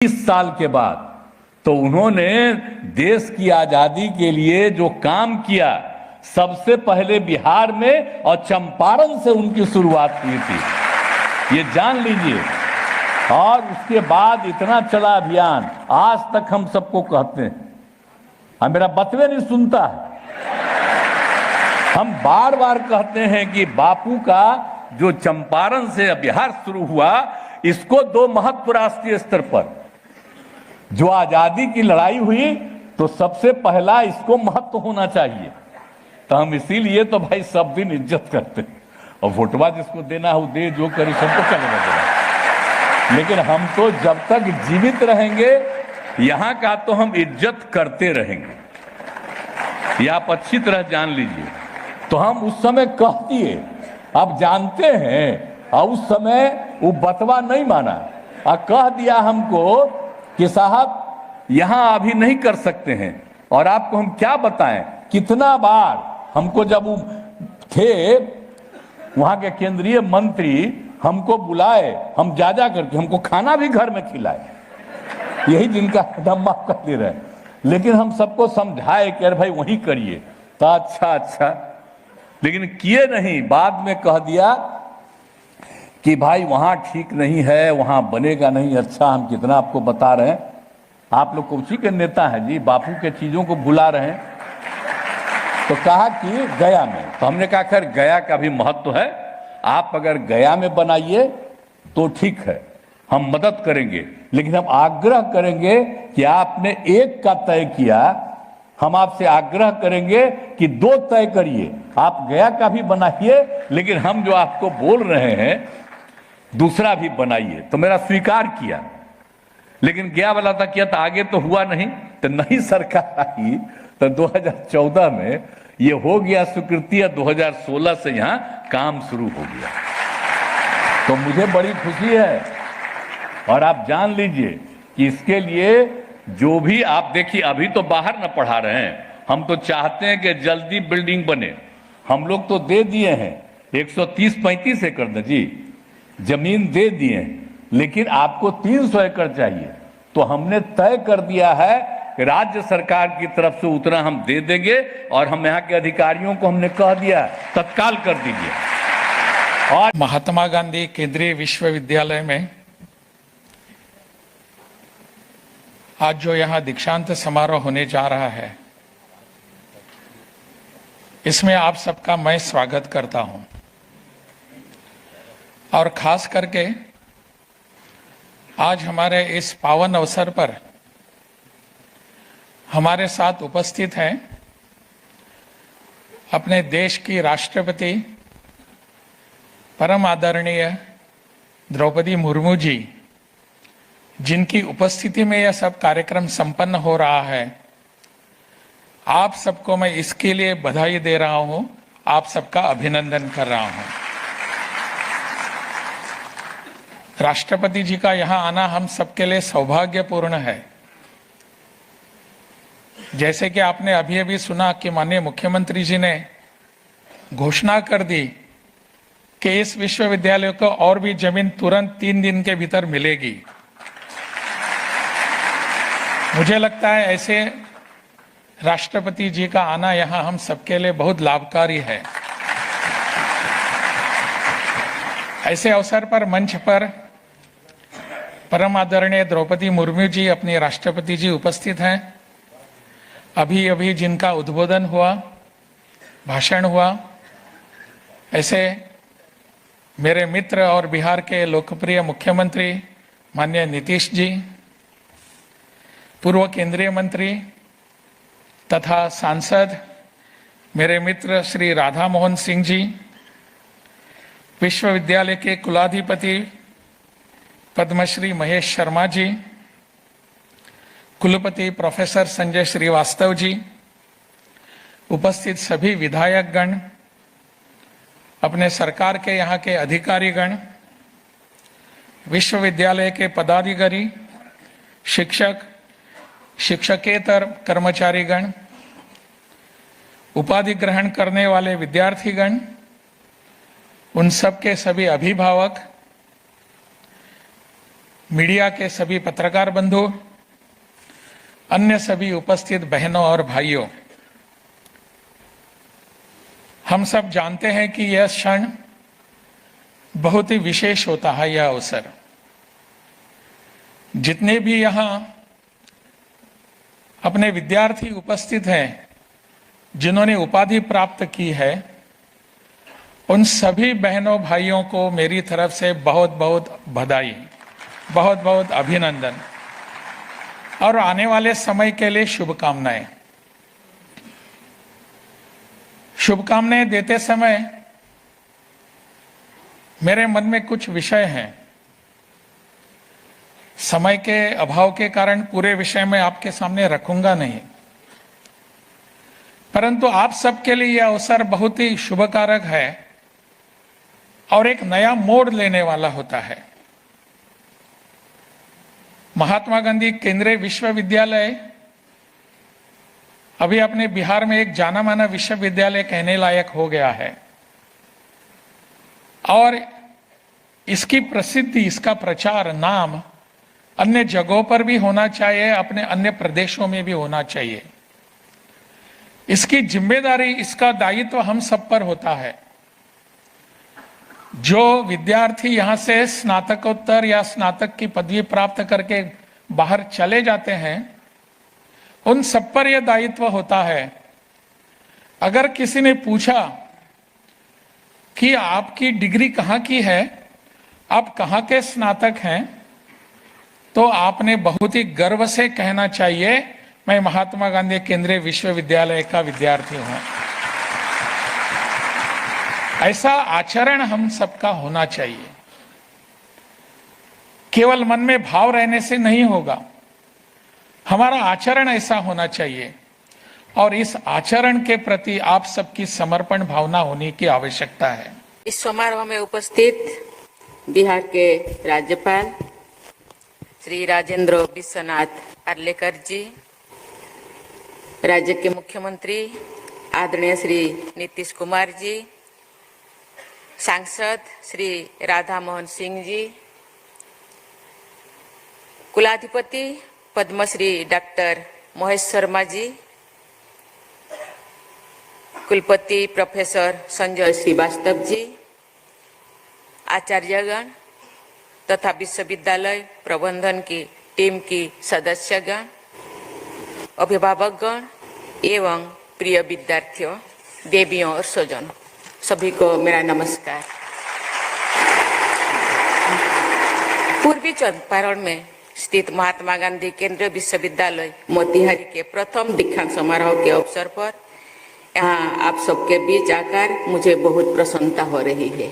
30 साल के बाद। तो उन्होंने देश की आजादी के लिए जो काम किया, सबसे पहले बिहार में और चंपारण से उनकी शुरुआत हुई थी, ये जान लीजिए। और उसके बाद इतना चला अभियान, आज तक हम सबको कहते हैं, हम मेरा बतवे नहीं सुनता है, हम बार बार कहते हैं कि बापू का जो चंपारण से बिहार शुरू हुआ, इसको दो महत्व राष्ट्रीय स्तर पर जो आजादी की लड़ाई हुई, तो सबसे पहला इसको महत्व होना चाहिए। तो हम इसीलिए तो भाई सब दिन इज्जत करते हैं, और वोटवा जिसको देना हो दे, जो करे सबको चलेगा देना। लेकिन हम तो जब तक जीवित रहेंगे यहां का तो हम इज्जत करते रहेंगे, ये आप अच्छी तरह जान लीजिए। तो हम उस समय कह दिए, आप जानते हैं, और उस समय वो बतवा नहीं माना और कह दिया हमको कि साहब यहां अभी नहीं कर सकते हैं। और आपको हम क्या बताएं, कितना बार हमको जब वो थे वहां के केंद्रीय मंत्री, हमको बुलाए, हम जा करके हमको खाना भी घर में खिलाए, यही जिनका दम माफ कर दे रहे हैं। लेकिन हम सबको समझाए कि अरे भाई वही करिए, तो अच्छा, लेकिन किए नहीं। बाद में कह दिया कि भाई वहां ठीक नहीं है, वहां बनेगा नहीं। अच्छा, हम कितना आपको बता रहे हैं, आप लोग उसी के नेता हैं जी, बापू के चीजों को भुला रहे हैं। तो कहा कि गया में, तो हमने कहा खैर गया का भी महत्व है, आप अगर गया में बनाइए तो ठीक है, हम मदद करेंगे। लेकिन हम आग्रह करेंगे कि आपने एक का तय किया, हम आपसे आग्रह करेंगे कि 2 तय करिए। आप गया का भी बनाइए, लेकिन हम जो आपको बोल रहे हैं दूसरा भी बनाइए। तो मेरा स्वीकार किया, लेकिन गया वाला था किया, तो आगे तो हुआ नहीं। तो नई सरकार आई तो 2014 में ये हो गया स्वीकृति, 2016 से यहां काम शुरू हो गया। तो मुझे बड़ी खुशी है, और आप जान लीजिए कि इसके लिए जो भी आप देखिए, अभी तो बाहर न पढ़ा रहे हैं, हम तो चाहते हैं कि जल्दी बिल्डिंग बने। हम लोग तो दे दिए हैं 130-35 एकड़ जी जमीन दे दिए, लेकिन आपको 300 एकड़ चाहिए। तो हमने तय कर दिया है कि राज्य सरकार की तरफ से उतना हम दे देंगे, और हम यहाँ के अधिकारियों को हमने कह दिया तत्काल कर दीजिए। और महात्मा गांधी केंद्रीय विश्वविद्यालय में आज जो यहाँ दीक्षांत समारोह होने जा रहा है, इसमें आप सबका मैं स्वागत करता हूं। और खास करके आज हमारे इस पावन अवसर पर हमारे साथ उपस्थित हैं अपने देश की राष्ट्रपति परम आदरणीय द्रौपदी मुर्मू जी, जिनकी उपस्थिति में यह सब कार्यक्रम संपन्न हो रहा है। आप सबको मैं इसके लिए बधाई दे रहा हूं, आप सबका अभिनंदन कर रहा हूं। राष्ट्रपति जी का यहां आना हम सबके लिए सौभाग्यपूर्ण है। जैसे कि आपने अभी अभी सुना कि माननीय मुख्यमंत्री जी ने घोषणा कर दी कि इस विश्वविद्यालय को और भी जमीन तुरंत 3 दिन के भीतर मिलेगी। मुझे लगता है ऐसे राष्ट्रपति जी का आना यहाँ हम सबके लिए बहुत लाभकारी है। ऐसे अवसर पर मंच पर परम आदरणीय द्रौपदी मुर्मू जी अपनी राष्ट्रपति जी उपस्थित हैं। अभी अभी जिनका उद्बोधन हुआ, भाषण हुआ, ऐसे मेरे मित्र और बिहार के लोकप्रिय मुख्यमंत्री माननीय नीतीश जी, पूर्व केंद्रीय मंत्री तथा सांसद मेरे मित्र श्री राधा मोहन सिंह जी, विश्वविद्यालय के कुलाधिपति पद्मश्री महेश शर्मा जी, कुलपति प्रोफेसर संजय श्रीवास्तव जी, उपस्थित सभी विधायकगण, अपने सरकार के यहाँ के अधिकारीगण, विश्वविद्यालय के पदाधिकारी, शिक्षक, शिक्षकेतर कर्मचारीगण, उपाधि ग्रहण करने वाले विद्यार्थीगण, उन सब के सभी अभिभावक, मीडिया के सभी पत्रकार बंधु, अन्य सभी उपस्थित बहनों और भाइयों, हम सब जानते हैं कि यह क्षण बहुत ही विशेष होता है। यह अवसर जितने भी यहाँ अपने विद्यार्थी उपस्थित हैं, जिन्होंने उपाधि प्राप्त की है, उन सभी बहनों भाइयों को मेरी तरफ से बहुत बहुत बधाई, बहुत बहुत अभिनंदन और आने वाले समय के लिए शुभकामनाएं। शुभकामनाएं देते समय मेरे मन में कुछ विषय हैं। समय के अभाव के कारण पूरे विषय में आपके सामने रखूंगा नहीं, परंतु आप सबके लिए यह अवसर बहुत ही शुभकारक है और एक नया मोड़ लेने वाला होता है। महात्मा गांधी केंद्रीय विश्वविद्यालय अभी अपने बिहार में एक जाना माना विश्वविद्यालय कहने लायक हो गया है और इसकी प्रसिद्धि, इसका प्रचार, नाम अन्य जगहों पर भी होना चाहिए, अपने अन्य प्रदेशों में भी होना चाहिए। इसकी जिम्मेदारी, इसका दायित्व हम सब पर होता है। जो विद्यार्थी यहां से स्नातकोत्तर या स्नातक की पदवी प्राप्त करके बाहर चले जाते हैं, उन सब पर यह दायित्व होता है। अगर किसी ने पूछा कि आपकी डिग्री कहाँ की है, आप कहाँ के स्नातक हैं, तो आपने बहुत ही गर्व से कहना चाहिए, मैं महात्मा गांधी केंद्रीय विश्वविद्यालय का विद्यार्थी हूं। ऐसा आचरण हम सबका होना चाहिए। केवल मन में भाव रहने से नहीं होगा, हमारा आचरण ऐसा होना चाहिए और इस आचरण के प्रति आप सबकी समर्पण भावना होने की आवश्यकता है। इस समारोह में उपस्थित बिहार के राज्यपाल श्री राजेंद्र विश्वनाथ आर्लेकर जी, राज्य के मुख्यमंत्री आदरणीय श्री नीतीश कुमार जी, सांसद श्री राधा मोहन सिंह जी, कुलाधिपति पद्मश्री डॉक्टर महेश शर्मा जी, कुलपति प्रोफेसर संजय श्रीवास्तव जी, आचार्यगण तथा विश्वविद्यालय प्रबंधन की टीम की सदस्यगण, अभिभावकगण एवं प्रिय विद्यार्थियों, देवियों और स्वजनों, सभी को मेरा नमस्कार। पूर्वी चंपारण में स्थित महात्मा गांधी केंद्रीय विश्वविद्यालय मोतिहारी के प्रथम दीक्षांत समारोह के अवसर पर यहाँ आप सबके बीच आकर मुझे बहुत प्रसन्नता हो रही है।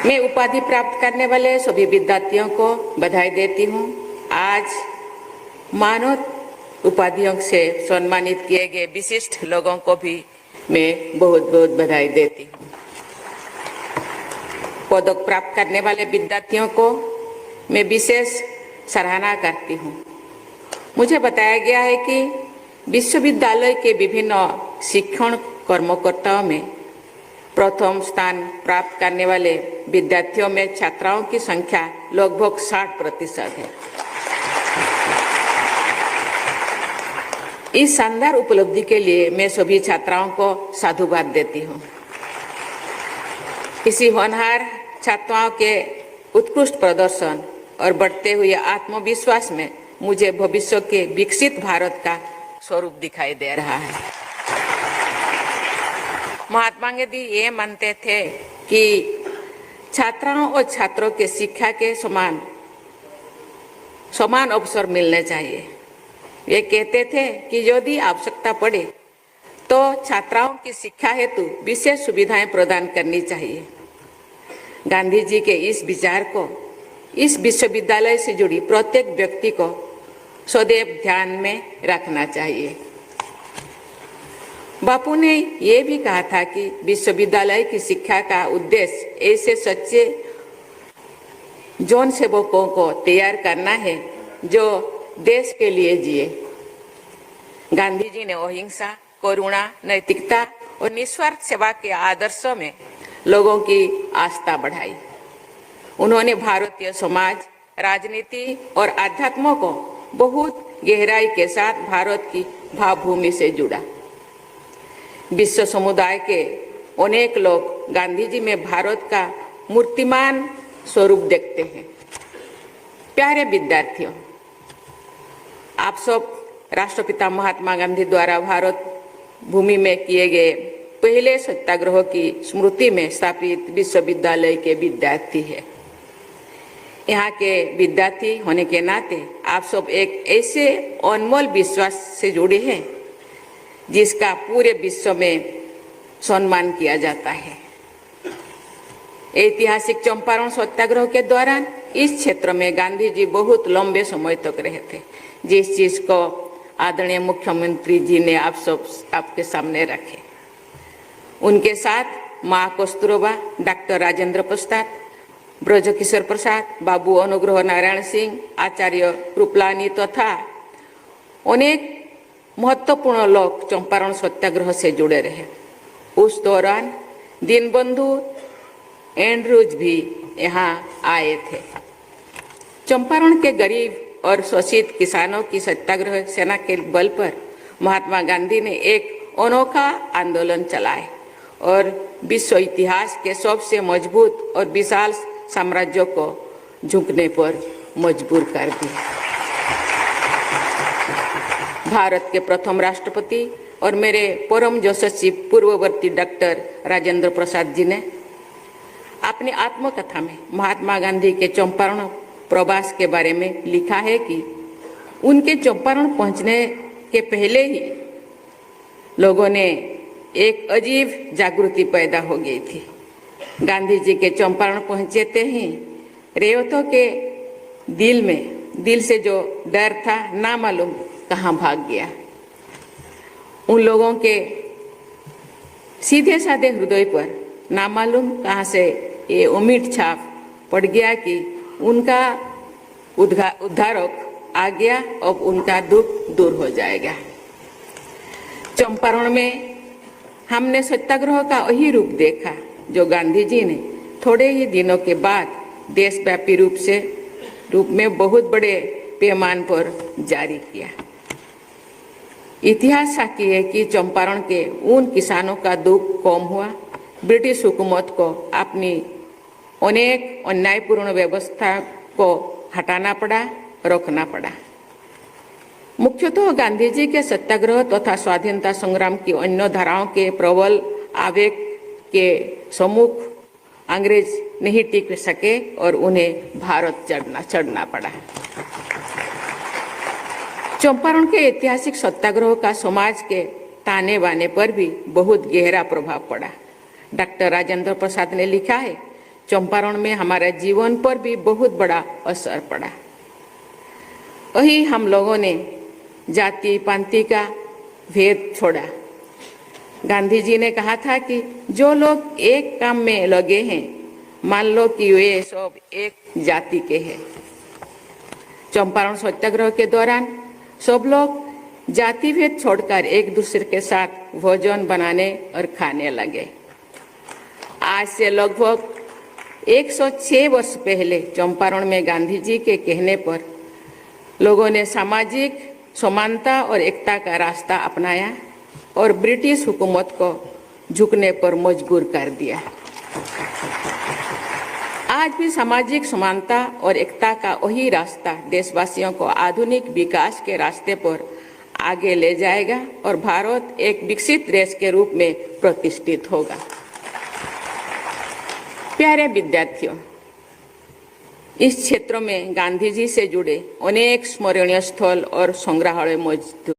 मैं उपाधि प्राप्त करने वाले सभी विद्यार्थियों को बधाई देती हूँ। आज मानद उपाधियों से सम्मानित किए गए विशिष्ट लोगों को भी मैं बहुत बहुत बधाई देती हूँ। पदक प्राप्त करने वाले विद्यार्थियों को मैं विशेष सराहना करती हूँ। मुझे बताया गया है कि विश्वविद्यालय के विभिन्न शिक्षण कर्मकर्ताओं में प्रथम स्थान प्राप्त करने वाले विद्यार्थियों में छात्राओं की संख्या लगभग 60% है। इस शानदार उपलब्धि के लिए मैं सभी छात्राओं को साधुवाद देती हूँ। इसी होनहार छात्राओं के उत्कृष्ट प्रदर्शन और बढ़ते हुए आत्मविश्वास में मुझे भविष्य के विकसित भारत का स्वरूप दिखाई दे रहा है। महात्मा गांधी ये मानते थे कि छात्राओं और छात्रों के शिक्षा के समान अवसर मिलने चाहिए। ये कहते थे कि यदि आवश्यकता पड़े तो छात्राओं की शिक्षा हेतु विशेष सुविधाएं प्रदान करनी चाहिए। गांधी जी के इस विचार को इस विश्वविद्यालय से जुड़ी प्रत्येक व्यक्ति को सदैव ध्यान में रखना चाहिए। बापू ने ये भी कहा था कि विश्वविद्यालय की शिक्षा का उद्देश्य ऐसे सच्चे जौन सेवकों को तैयार करना है जो देश के लिए जिए। गांधी जी ने अहिंसा, करुणा, नैतिकता और निस्वार्थ सेवा के आदर्शों में लोगों की आस्था बढ़ाई। उन्होंने भारतीय समाज, राजनीति और आध्यात्म को बहुत गहराई के साथ भारत की भावभूमि से जुड़ा। विश्व समुदाय के अनेक लोग गांधी जी में भारत का मूर्तिमान स्वरूप देखते हैं। प्यारे विद्यार्थियों, आप सब राष्ट्रपिता महात्मा गांधी द्वारा भारत भूमि में किए गए पहले सत्याग्रह की स्मृति में स्थापित विश्वविद्यालय के विद्यार्थी हैं। यहाँ के विद्यार्थी होने के नाते आप सब एक ऐसे अनमोल विश्वास से जुड़े हैं जिसका पूरे विश्व में सम्मान किया जाता है। ऐतिहासिक चंपारण सत्याग्रह के दौरान इस क्षेत्र में गांधी जी बहुत लंबे समय तक रहे थे, जिस चीज को आदरणीय मुख्यमंत्री जी ने आप सब आपके सामने रखे। उनके साथ माँ कस्तूरबा, डॉक्टर राजेंद्र प्रसाद, ब्रजकिशोर प्रसाद, बाबू अनुग्रह नारायण सिंह, आचार्य कृपलानी तथा अनेक महत्वपूर्ण लोग चंपारण सत्याग्रह से जुड़े रहे। उस दौरान दीनबंधु एंड्रूज भी यहाँ आए थे। चंपारण के गरीब और शोषित किसानों की सत्याग्रह सेना के बल पर महात्मा गांधी ने एक अनोखा आंदोलन चलाए और विश्व इतिहास के सबसे मजबूत और विशाल साम्राज्यों को झुकने पर मजबूर कर दिया। भारत के प्रथम राष्ट्रपति और मेरे परम यशस्वी पूर्ववर्ती डॉक्टर राजेंद्र प्रसाद जी ने अपनी आत्मकथा में महात्मा गांधी के चंपारण प्रवास के बारे में लिखा है कि उनके चंपारण पहुंचने के पहले ही लोगों ने एक अजीब जागृति पैदा हो गई थी। गांधी जी के चंपारण पहुंचते ही रेवतों के दिल से जो डर था ना मालूम कहाँ भाग गया। उन लोगों के सीधे साधे हृदय पर ना मालूम कहाँ से ये उम्मीद छाप पड़ गया कि उनका उद्धारक आ गया, अब उनका दुख दूर हो जाएगा। चंपारण में हमने सत्याग्रह का वही रूप देखा जो गांधी जी ने थोड़े ही दिनों के बाद देशव्यापी रूप में बहुत बड़े पैमाने पर जारी किया। इतिहास साक्षी है कि चंपारण के उन किसानों का दुख कम हुआ। ब्रिटिश हुकूमत को अपनी अनेक अन्यायपूर्ण व्यवस्था को हटाना पड़ा, रोकना पड़ा। मुख्यतः गांधी जी के सत्याग्रह तथा स्वाधीनता संग्राम की अन्य धाराओं के प्रबल आवेग के सम्मुख अंग्रेज नहीं टिक सके और उन्हें भारत चढ़ना पड़ा। चंपारण के ऐतिहासिक सत्याग्रह का समाज के ताने बाने पर भी बहुत गहरा प्रभाव पड़ा। डॉक्टर राजेंद्र प्रसाद ने लिखा है, चंपारण में हमारे जीवन पर भी बहुत बड़ा असर पड़ा। वही हम लोगों ने जाति पांति का भेद छोड़ा। गांधी जी ने कहा था कि जो लोग एक काम में लगे हैं, मान लो कि वे सब एक जाति के हैं। चंपारण सत्याग्रह के दौरान सब लोग जाति भेद छोड़कर एक दूसरे के साथ भोजन बनाने और खाने लगे। आज से लगभग 106 वर्ष पहले चंपारण में गांधी जी के कहने पर लोगों ने सामाजिक समानता और एकता का रास्ता अपनाया और ब्रिटिश हुकूमत को झुकने पर मजबूर कर दिया। आज भी सामाजिक समानता और एकता का वही रास्ता देशवासियों को आधुनिक विकास के रास्ते पर आगे ले जाएगा और भारत एक विकसित देश के रूप में प्रतिष्ठित होगा। प्यारे विद्यार्थियों, इस क्षेत्र में गांधी जी से जुड़े अनेक स्मरणीय स्थल और संग्रहालय मौजूद